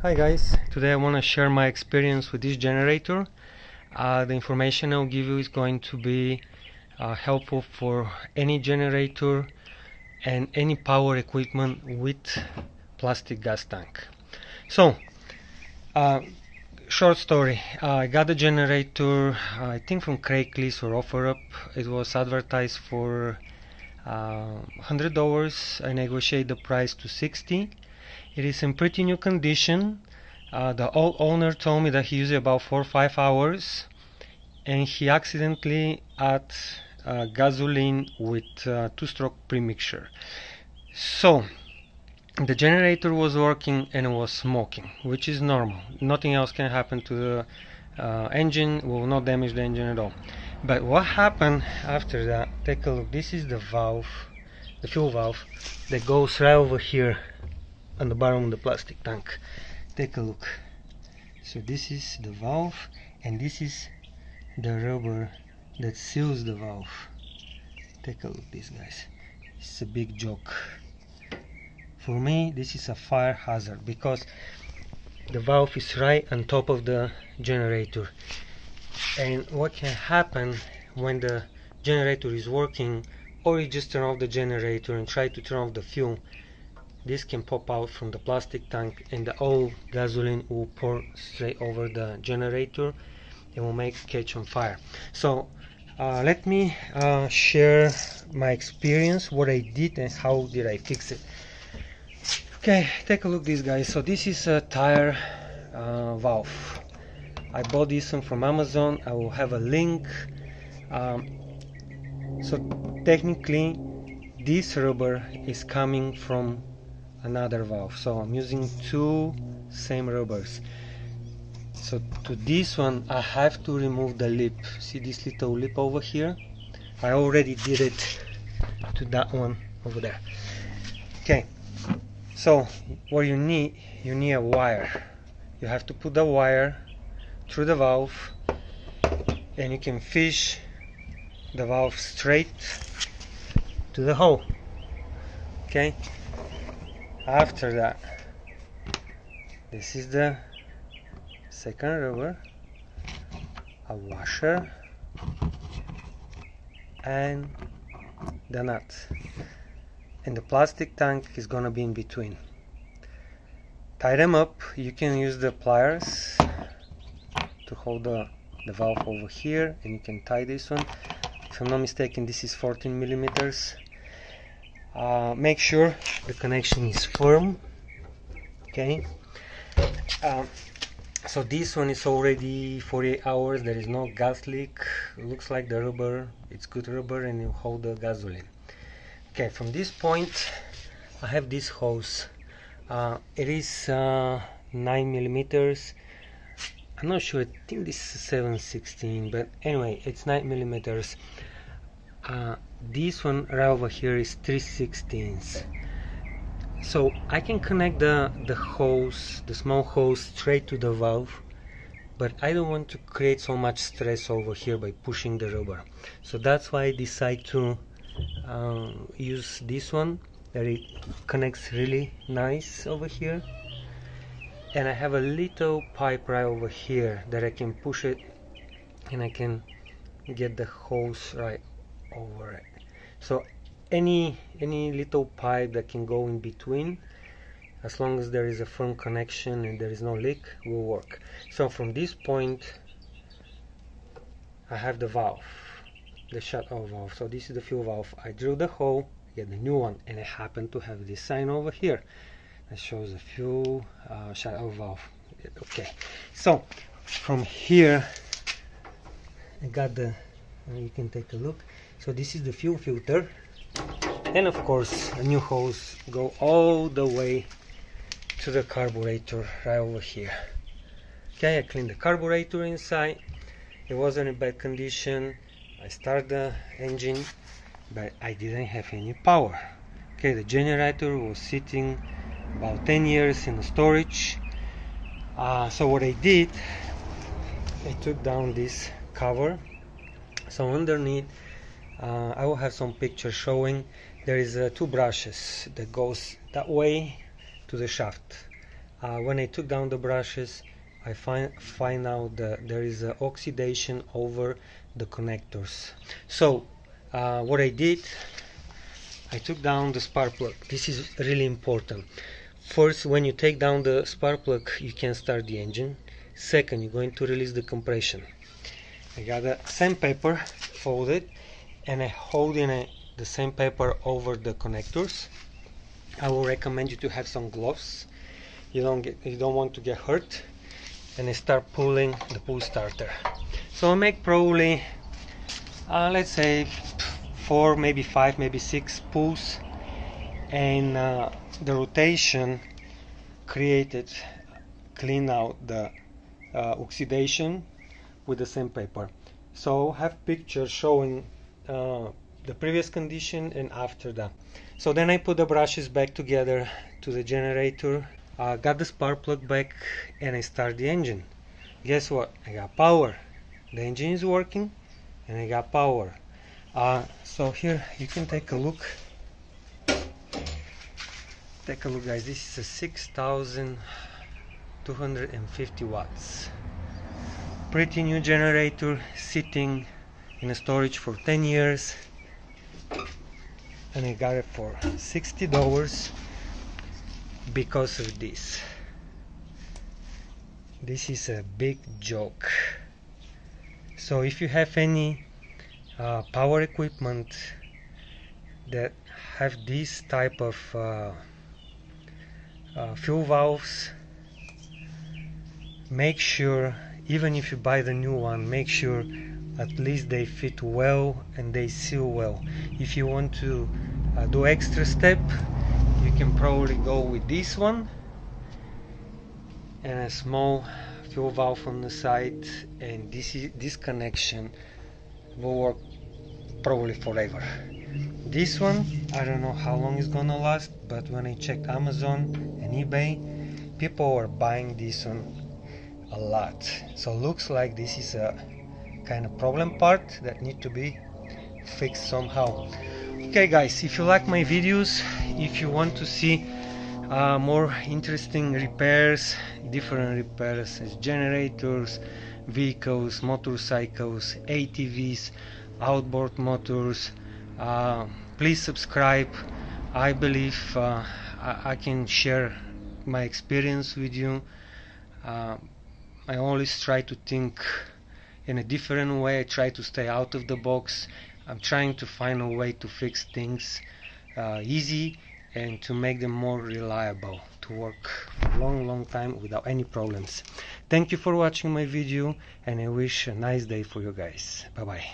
Hi guys, today I want to share my experience with this generator. The information I'll give you is going to be helpful for any generator and any power equipment with plastic gas tank. So, short story, I got the generator, I think from Craigslist or OfferUp. It was advertised for $100. I negotiated the price to $60. It is in pretty new condition. The old owner told me that he used it about 4 or 5 hours, and he accidentally added gasoline with 2-stroke premixture. So the generator was working and it was smoking, which is normal. Nothing else can happen to the engine, will not damage the engine at all. But what happened after that, take a look. This is the valve, the fuel valve that goes right over here on the bottom of the plastic tank. Take a look. So this is the valve, and this is the rubber that seals the valve. Take a look, these guys. It's a big joke. For me, this is a fire hazard because the valve is right on top of the generator. And what can happen when the generator is working, or you just turn off the generator and try to turn off the fuel, this can pop out from the plastic tank and the old gasoline will pour straight over the generator and will make catch on fire. So let me share my experience, what I did and how did I fix it. Okay, take a look, these guys. So this is a tire valve. I bought this one from Amazon. I will have a link. So technically this rubber is coming from another valve, so I'm using two same rubbers. So to this one I have to remove the lip. See this little lip over here? I already did it to that one over there. Okay, so what you need a wire. You have to put the wire through the valve and you can fish the valve straight to the hole. Okay, after that, this is the second rubber, a washer, and the nut, and the plastic tank is gonna be in between. Tie them up. You can use the pliers to hold the valve over here, and you can tie this one. If I'm not mistaken, this is 14 millimeters. Make sure the connection is firm. Okay, so this one is already 48 hours. There is no gas leak. It looks like the rubber, it's good rubber, and you hold the gasoline. Okay, from this point I have this hose. It is 9 millimeters. I'm not sure, I think this is 7/16, but anyway, it's 9 millimeters. This one right over here is 3/16. So I can connect the hose, the small hose, straight to the valve, but I don't want to create so much stress over here by pushing the rubber. So that's why I decide to use this one, that it connects really nice over here. And I have a little pipe right over here that I can push it and I can get the hose right over it. So any little pipe that can go in between, as long as there is a firm connection and there is no leak, will work. So from this point I have the valve, the shut-off valve. So this is the fuel valve. I drill the hole, get the new one, and I happen to have this sign over here that shows the fuel shut-off valve. Okay, so from here I got the, you can take a look. So this is the fuel filter, and of course a new hose go all the way to the carburetor right over here. Okay, I cleaned the carburetor inside. It wasn't in bad condition. I started the engine, but I didn't have any power. Okay, the generator was sitting about 10 years in the storage. So what I did, I took down this cover. So underneath I will have some pictures showing there is two brushes that goes that way to the shaft. when I took down the brushes, I find out that there is oxidation over the connectors. So what I did, I took down the spark plug. This is really important. First, when you take down the spark plug, you can start the engine. Second, you're going to release the compression. I got the sandpaper folded, and I hold in the sandpaper over the connectors. I will recommend you to have some gloves. You don't want to get hurt. And I start pulling the pull starter. So I make probably let's say 4, maybe 5, maybe 6 pulls, and the rotation clean out the oxidation with the sandpaper. So I have pictures showing the previous condition and after that. So then I put the brushes back together to the generator, got the spark plug back, and I start the engine. Guess what? I got power. The engine is working and I got power. So here you can take a look. Take a look, guys. This is a 6,250 watts. Pretty new generator, sitting in a storage for 10 years, and I got it for $60 because of this. This is a big joke. So if you have any power equipment that have this type of fuel valves, make sure, even if you buy the new one, make sure at least they fit well and they seal well. If you want to do extra step, you can probably go with this one and a small fuel valve on the side, and this connection will work probably forever. This one, I don't know how long it's gonna last, but when I checked Amazon and eBay, people are buying this one a lot. So looks like this is a kind of problem part that need to be fixed somehow. Okay guys, if you like my videos, if you want to see more interesting repairs, different repairs as generators, vehicles, motorcycles, ATVs, outboard motors, please subscribe. I believe I can share my experience with you. I always try to think in a different way. I try to stay out of the box. I'm trying to find a way to fix things easy and to make them more reliable, to work for a long time without any problems. Thank you for watching my video, and I wish a nice day for you guys. Bye bye.